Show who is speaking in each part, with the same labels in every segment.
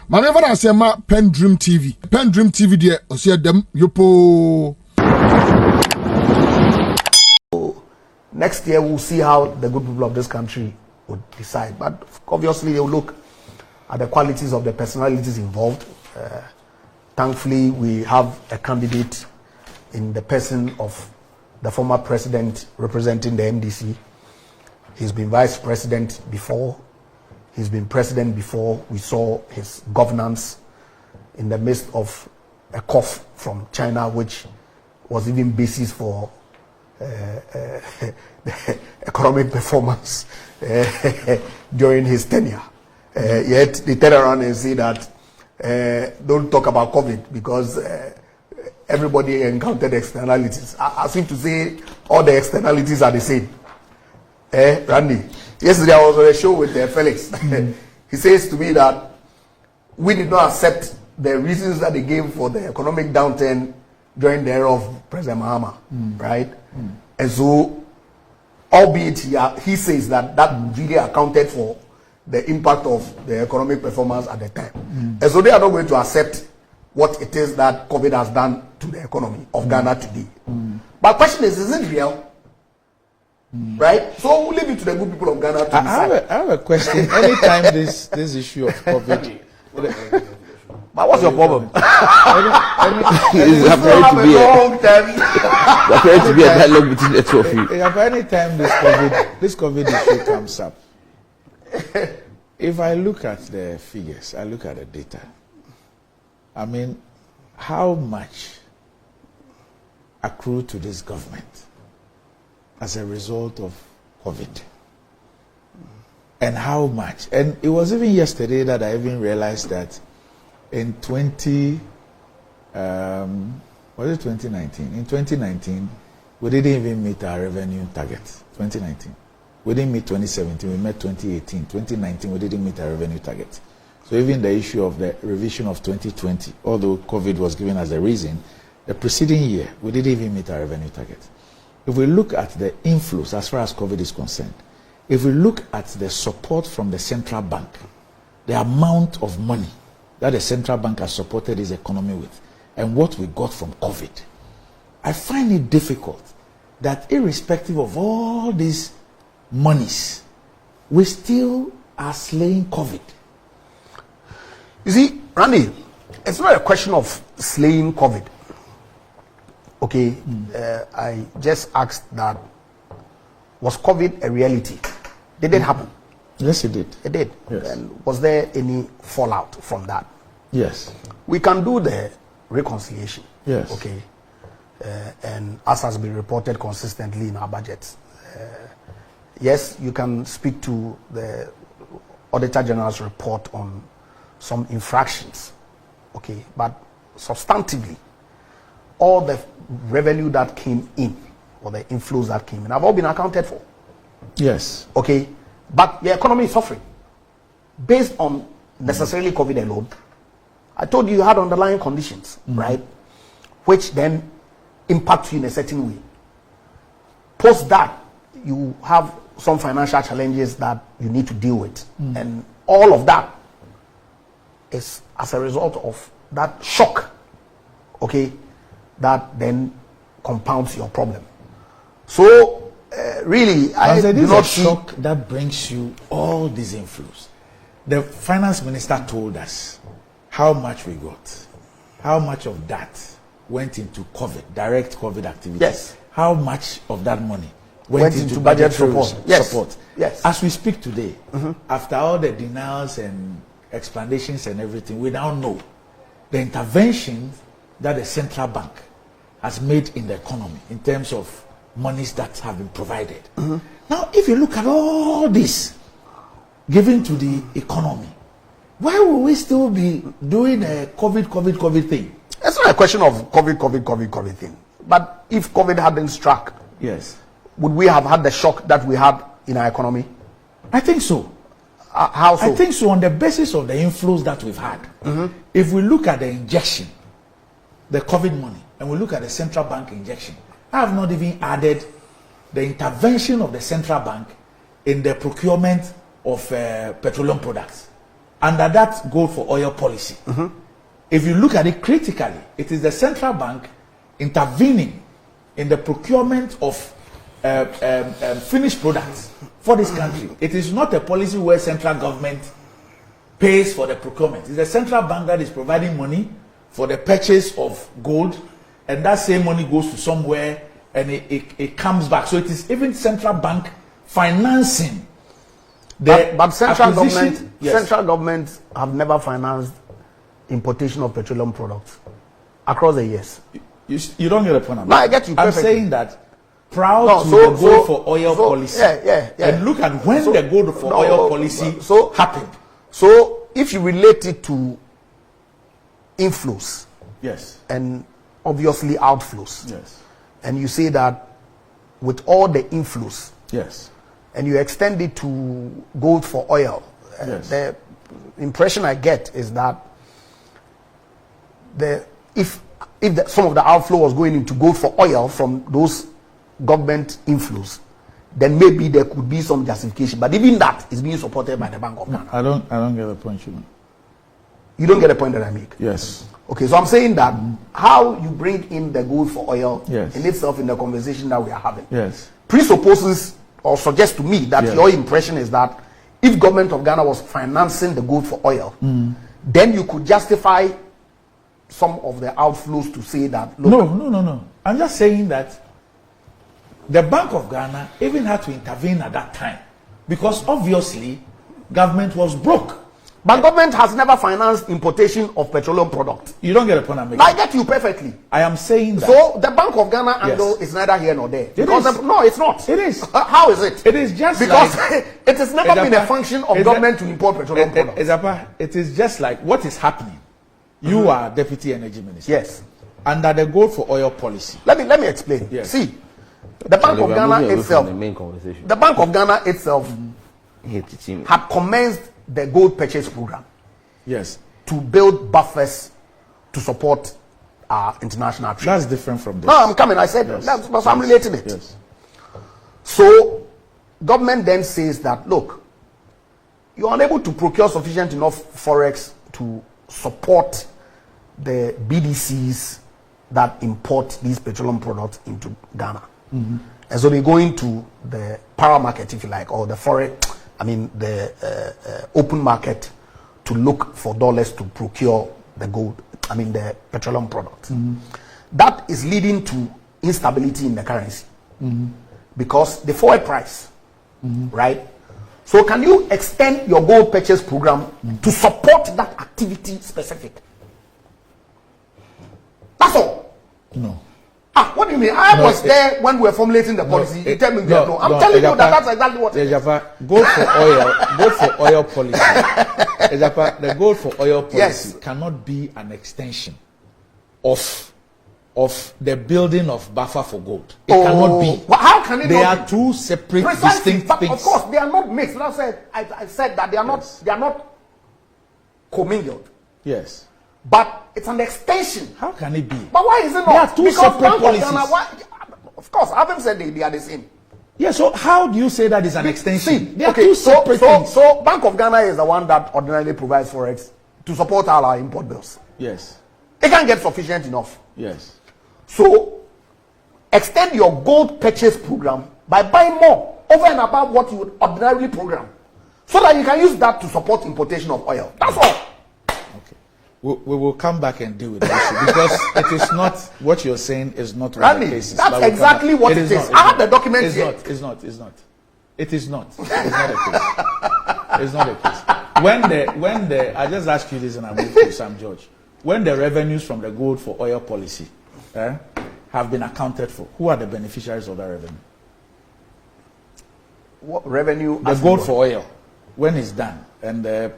Speaker 1: Manever I say ma PENDREAM TV. PENDREAM TV there o see them yopo.
Speaker 2: Next year we'll see how the good people of this country would decide. But obviously they'll look at the qualities of the personalities involved. Thankfully, we have a candidate in the person of the former president representing the MDC. He's been vice president before. He's been president before. We saw his governance in the midst of a cough from China, which was even basis for the economic performance during his tenure. Yet they turn around and say that don't talk about COVID because everybody encountered externalities. As if to say all the externalities are the same. Randy, yesterday I was on a show with Felix. He says to me that we did not accept the reasons that they gave for the economic downturn during the era of President Mahama, right? And so, albeit he says that really accounted for the impact of the economic performance at the time. And so they are not going to accept what it is that COVID has done to the economy of Ghana today. But the question is it real? Right? So we'll leave it to the good people of Ghana to decide.
Speaker 3: I have a question. Anytime this issue of COVID...
Speaker 2: But what's your problem?
Speaker 4: It's appearing to be a dialogue between the two of you.
Speaker 3: Anytime this COVID issue comes up, if I look at the figures, I look at the data, I mean, how much accrued to this government as a result of COVID? And how much? And it was even yesterday that I even realized that in 2019? In 2019, we didn't even meet our revenue target. 2019. We didn't meet 2017, we met 2018. 2019, we didn't meet our revenue target. So even the issue of the revision of 2020, although COVID was given as a reason, the preceding year, we didn't even meet our revenue target. If we look at the inflows as far as COVID is concerned, if we look at the support from the central bank, the amount of money that the central bank has supported his economy with, and what we got from COVID, I find it difficult that irrespective of all these monies, we still are slaying COVID.
Speaker 2: You see, Randy, it's not a question of slaying COVID. Okay, I just asked that, was COVID a reality? Did it happen?
Speaker 3: Yes, it did.
Speaker 2: It did.
Speaker 3: Yes.
Speaker 2: And was there any fallout from that?
Speaker 3: Yes.
Speaker 2: We can do the reconciliation.
Speaker 3: Yes.
Speaker 2: Okay. And as has been reported consistently in our budgets, yes, you can speak to the Auditor General's report on some infractions. Okay. But substantively, all the revenue that came in, or the inflows that came in, have all been accounted for.
Speaker 3: Yes.
Speaker 2: Okay. But the economy is suffering based on necessarily COVID alone. I told you had underlying conditions, right? Which then impact you in a certain way. Post that, you have some financial challenges that you need to deal with. And all of that is as a result of that shock, okay, that then compounds your problem. So, really, I do not see
Speaker 3: shock that brings you all these inflows. The finance minister told us how much we got, how much of that went into COVID, direct COVID activities.
Speaker 2: Yes.
Speaker 3: How much of that money went into
Speaker 2: budget
Speaker 3: support?
Speaker 2: Yes. Yes.
Speaker 3: As we speak today, after all the denials and explanations and everything, we now know the interventions that the central bank has made in the economy in terms of monies that have been provided. Now, if you look at all this given to the economy, why will we still be doing a COVID thing?
Speaker 2: It's not a question of COVID thing. But if COVID hadn't struck,
Speaker 3: yes,
Speaker 2: would we have had the shock that we had in our economy?
Speaker 3: I think so.
Speaker 2: How so?
Speaker 3: I think so on the basis of the inflows that we've had. If we look at the injection, the COVID money, and we look at the central bank injection, I have not even added the intervention of the central bank in the procurement of petroleum products. under that gold for oil policy, if you look at it critically, it is the central bank intervening in the procurement of finished products for this country. It is not a policy where central government pays for the procurement. It's the central bank that is providing money for the purchase of gold, and that same money goes to somewhere and it comes back. So it is even central bank financing the
Speaker 2: but central
Speaker 3: acquisition.
Speaker 2: government,
Speaker 3: Yes.
Speaker 2: central governments have never financed importation of petroleum products across the years.
Speaker 3: You don't get the point.
Speaker 2: No, I get you
Speaker 3: I'm
Speaker 2: perfectly.
Speaker 3: saying that proud
Speaker 2: No,
Speaker 3: to
Speaker 2: so-
Speaker 3: the gold
Speaker 2: so-
Speaker 3: for oil
Speaker 2: so-
Speaker 3: policy.
Speaker 2: yeah.
Speaker 3: And look at when the gold for oil policy happened.
Speaker 2: So if you relate it to inflows
Speaker 3: Yes.
Speaker 2: and obviously outflows,
Speaker 3: Yes.
Speaker 2: and you say that with all the inflows,
Speaker 3: Yes.
Speaker 2: and you extend it to gold for oil,
Speaker 3: Yes.
Speaker 2: the impression I get is that some of the outflow was going into gold for oil from those government inflows, then maybe there could be some justification. But even that is being supported by the Bank of Ghana.
Speaker 3: I don't get the point you make.
Speaker 2: You don't get the point that I make.
Speaker 3: Yes.
Speaker 2: Okay, so I'm saying that how you bring in the gold for oil
Speaker 3: Yes.
Speaker 2: in itself in the conversation that we are having
Speaker 3: Yes.
Speaker 2: presupposes or suggests to me that
Speaker 3: Yes.
Speaker 2: your impression is that if government of Ghana was financing the gold for oil, then you could justify some of the outflows to say that look,
Speaker 3: No. I'm just saying that the Bank of Ghana even had to intervene at that time because obviously government was broke.
Speaker 2: but government has never financed importation of petroleum products.
Speaker 3: You don't get the point I'm making.
Speaker 2: I get you perfectly.
Speaker 3: I am saying that.
Speaker 2: So the Bank of Ghana
Speaker 3: Yes.
Speaker 2: angle is neither here nor there.
Speaker 3: It
Speaker 2: Because
Speaker 3: is.
Speaker 2: no, it's not.
Speaker 3: It is.
Speaker 2: How is it?
Speaker 3: It is just
Speaker 2: because
Speaker 3: like
Speaker 2: it has never been a
Speaker 3: Egyapa-
Speaker 2: function of
Speaker 3: Egyapa-
Speaker 2: government to import petroleum products.
Speaker 3: Egyapa, it is just like what is happening. You are Deputy Energy Minister.
Speaker 2: Yes.
Speaker 3: Under the gold for oil policy.
Speaker 2: Let me explain.
Speaker 3: Yes.
Speaker 2: See, the Bank of
Speaker 4: We are
Speaker 2: Ghana
Speaker 4: moving away
Speaker 2: itself,
Speaker 4: from the main conversation.
Speaker 2: the Bank of Ghana itself
Speaker 4: Here, teaching.
Speaker 2: had commenced the gold purchase program
Speaker 3: Yes.
Speaker 2: to build buffers to support our international trade.
Speaker 3: That's different from this.
Speaker 2: No, I'm coming. I said
Speaker 3: Yes.
Speaker 2: that's I'm relating it.
Speaker 3: Yes.
Speaker 2: So, government then says that look, you're unable to procure sufficient enough forex to support the BDCs that import these petroleum products into Ghana. And so they go into the power market, if you like, or the the open market to look for dollars to procure the petroleum products. That is leading to instability in the currency because the forward price, right? So can you extend your gold purchase program to support that activity specific? That's all.
Speaker 3: No.
Speaker 2: What do you mean? I was there when we were formulating the policy. You tell me no. I'm telling you that that's exactly what it is.
Speaker 3: Egyapa, gold for oil policy. Egyapa, the gold for oil policy
Speaker 2: Yes.
Speaker 3: cannot be an extension of the building of buffer for gold. It cannot be.
Speaker 2: Well, how can it
Speaker 3: They
Speaker 2: not
Speaker 3: are
Speaker 2: be?
Speaker 3: two separate,
Speaker 2: Precisely,
Speaker 3: distinct
Speaker 2: but
Speaker 3: things.
Speaker 2: of course they are not mixed. I said that they are not.
Speaker 3: Yes.
Speaker 2: They are not commingled.
Speaker 3: Yes.
Speaker 2: But it's an extension.
Speaker 3: How can it be?
Speaker 2: But why is it not?
Speaker 3: They are two
Speaker 2: because
Speaker 3: separate
Speaker 2: Bank of
Speaker 3: policies.
Speaker 2: Ghana, of course, I haven't said they are the same.
Speaker 3: Yeah, so how do you say that is an extension?
Speaker 2: See,
Speaker 3: They are two
Speaker 2: so
Speaker 3: separate things.
Speaker 2: so Bank of Ghana is the one that ordinarily provides forex to support all our import bills.
Speaker 3: Yes.
Speaker 2: It can't get sufficient enough.
Speaker 3: Yes.
Speaker 2: So extend your gold purchase program by buying more over and above what you would ordinarily program, so that you can use that to support importation of oil. That's all.
Speaker 3: Okay. We will come back and deal with the issue because it is not what you're saying is not what
Speaker 2: Randy,
Speaker 3: the case is.
Speaker 2: that's
Speaker 3: But we'll come
Speaker 2: exactly
Speaker 3: back.
Speaker 2: what it is.
Speaker 3: not,
Speaker 2: I have the documents
Speaker 3: it's
Speaker 2: here.
Speaker 3: Not, it's not. It's not. It is not. It's not a case. It's not a case. When the I just ask you this and I move to Sam George. When the revenues from the gold for oil policy have been accounted for, who are the beneficiaries of that revenue?
Speaker 2: What revenue?
Speaker 3: The gold for oil, when it's done, and the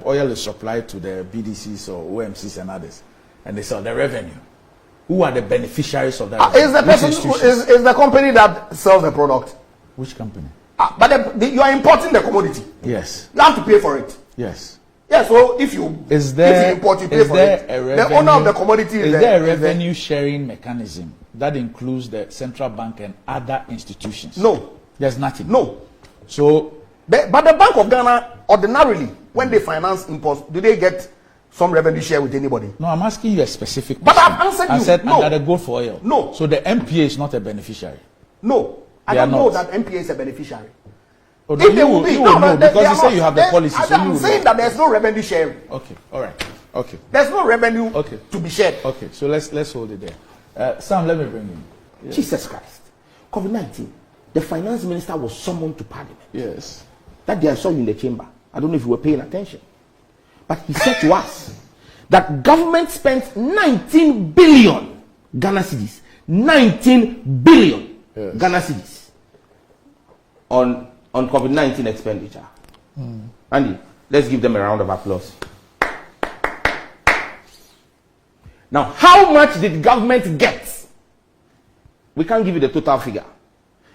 Speaker 3: oil is supplied to the BDCs or OMCs and others, and they sell the revenue. Who are the beneficiaries of that?
Speaker 2: Is the
Speaker 3: Which
Speaker 2: person
Speaker 3: institutions?
Speaker 2: is the company that sells the product?
Speaker 3: Which company?
Speaker 2: But you are importing the commodity.
Speaker 3: Yes.
Speaker 2: You have to pay for it.
Speaker 3: Yes.
Speaker 2: Yeah. So if you if you import, you pay for it. The owner of the commodity
Speaker 3: is there a revenue sharing mechanism that includes the central bank and other institutions?
Speaker 2: No.
Speaker 3: There's nothing.
Speaker 2: No.
Speaker 3: So
Speaker 2: But the Bank of Ghana ordinarily when they finance imports, do they get some revenue share with anybody?
Speaker 3: No, I'm asking you a specific
Speaker 2: But
Speaker 3: question.
Speaker 2: I've answered you.
Speaker 3: I said
Speaker 2: No.
Speaker 3: under the Go for Oil.
Speaker 2: No.
Speaker 3: So the MPA is not a beneficiary.
Speaker 2: No, I
Speaker 3: They are
Speaker 2: don't know
Speaker 3: not.
Speaker 2: that MPA is a beneficiary.
Speaker 3: Oh,
Speaker 2: If they will be,
Speaker 3: you will know
Speaker 2: they
Speaker 3: because
Speaker 2: are
Speaker 3: you say
Speaker 2: not.
Speaker 3: you have the
Speaker 2: Then
Speaker 3: policy. So
Speaker 2: I'm
Speaker 3: you will
Speaker 2: saying
Speaker 3: know.
Speaker 2: that there's no revenue sharing.
Speaker 3: Okay, all right. Okay,
Speaker 2: There's no revenue
Speaker 3: Okay.
Speaker 2: to be shared.
Speaker 3: okay. So let's hold it there. Sam, let me bring in.
Speaker 4: Jesus Christ. COVID-19. The finance minister was summoned to parliament.
Speaker 3: Yes.
Speaker 4: That day I saw you in the chamber. I don't know if you were paying attention. But he said to us that government spent 19 billion Ghana cedis. 19 billion Ghana cedis on COVID-19 expenditure. Andy, let's give them a round of applause. Now, how much did government get? We can't give you the total figure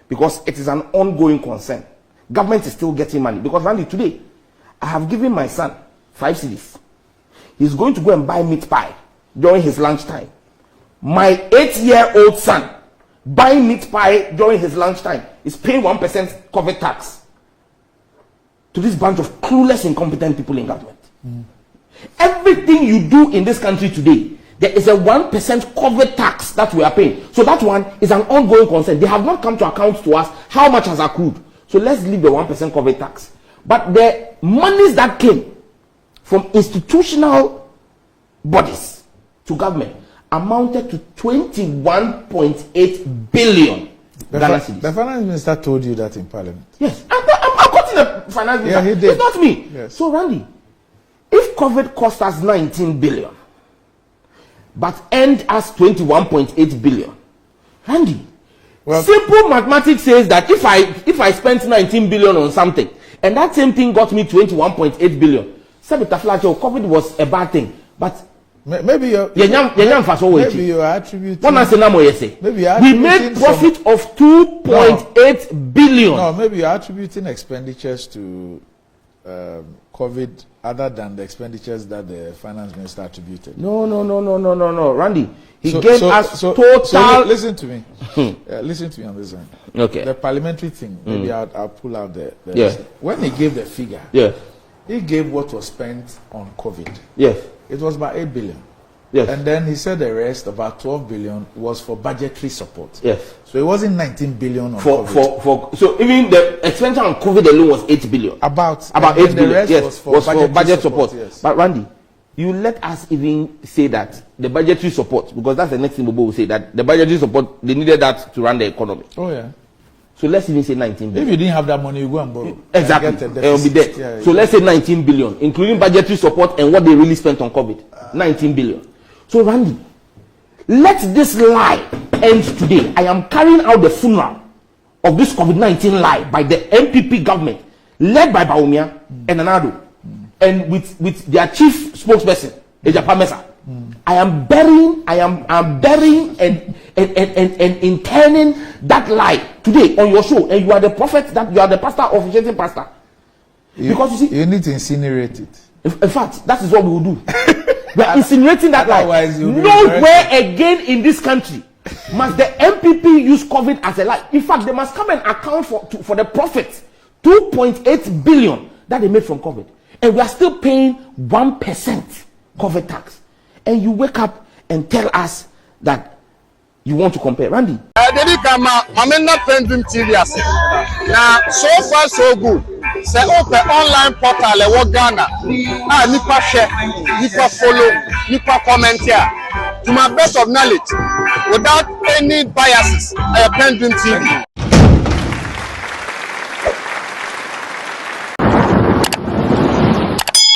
Speaker 4: because it is an ongoing concern. Government is still getting money because Randy, today I have given my son 5 cedis. He's going to go and buy meat pie during his lunchtime. My 8-year-old son buying meat pie during his lunchtime is paying 1% COVID tax to this bunch of clueless, incompetent people in government. Everything you do in this country today, there is a 1% COVID tax that we are paying. So that one is an ongoing concern. They have not come to account to us how much has accrued. So let's leave the 1% COVID tax. But the monies that came from institutional bodies to government amounted to 21.8 billion Ghana cedis.
Speaker 3: The finance minister told you that in parliament.
Speaker 4: Yes, I'm quoting the finance minister.
Speaker 3: Yeah, he did.
Speaker 4: It's not me.
Speaker 3: Yes.
Speaker 4: So Randy, if COVID cost us 19 billion, but earned us 21.8 billion, Randy,
Speaker 3: Well,
Speaker 4: simple mathematics says that if I spent 19 billion on something and that same thing got me 21.8 billion, COVID was a bad thing, but
Speaker 3: maybe you're
Speaker 4: maybe
Speaker 3: attributing. Maybe you're
Speaker 4: we made profit of 2.8 billion.
Speaker 3: No, maybe you're attributing expenditures to COVID other than the expenditures that the finance minister attributed.
Speaker 4: No, Randy. He
Speaker 3: So-
Speaker 4: gave
Speaker 3: so-
Speaker 4: us
Speaker 3: so-
Speaker 4: total.
Speaker 3: so listen to me. Listen to me on this one.
Speaker 4: Okay.
Speaker 3: The parliamentary thing. Maybe I'll pull out the
Speaker 4: Yeah.
Speaker 3: When he gave the figure,
Speaker 4: Yes.
Speaker 3: he gave what was spent on COVID.
Speaker 4: Yes.
Speaker 3: It was about 8 billion.
Speaker 4: Yes.
Speaker 3: And then he said the rest, about 12 billion, was for budgetary support.
Speaker 4: Yes.
Speaker 3: So it wasn't 19 billion on
Speaker 4: For
Speaker 3: COVID.
Speaker 4: so even the expenditure on COVID alone was 8 billion.
Speaker 3: About
Speaker 4: About
Speaker 3: and
Speaker 4: 8
Speaker 3: then
Speaker 4: billion.
Speaker 3: The rest
Speaker 4: Yes.
Speaker 3: was for
Speaker 4: budget support.
Speaker 3: Yes.
Speaker 4: But Randy, you let us even say that the budgetary support, because that's the next thing Bobo will say, that the budgetary support, they needed that to run the economy.
Speaker 3: Oh yeah.
Speaker 4: So let's even say 19
Speaker 3: If
Speaker 4: billion.
Speaker 3: you didn't have that money, you go and borrow.
Speaker 4: Exactly.
Speaker 3: And get a
Speaker 4: It will be
Speaker 3: deficit.
Speaker 4: there.
Speaker 3: Yeah,
Speaker 4: So let's say 19 billion, including budgetary support and what they really spent on COVID. 19 billion. So Randy, let this lie end today. I am carrying out the funeral of this COVID-19 lie by the MPP government, led by Baumia and Anado, and with their chief spokesperson, Egyapa Mercer. I am burying and interning that lie today on your show, and you are the prophet, that you are the pastor, officiating pastor. Because you see,
Speaker 3: you need to incinerate it.
Speaker 4: in fact, that is what we will do. We are incinerating that lie.
Speaker 3: Otherwise you'll be
Speaker 4: Nowhere again in this country must the MPP use COVID as a lie. In fact, they must come and account for the profit, 2.8 billion that they made from COVID, and we are still paying 1% COVID tax. And you wake up and tell us that you want to compare, Randy.
Speaker 5: PENDREAM TV now, so far so good. Say open online portal Ghana. Nipa share, nipa follow, nipa comment here. To my best of knowledge, without any biases, PENDREAM TV.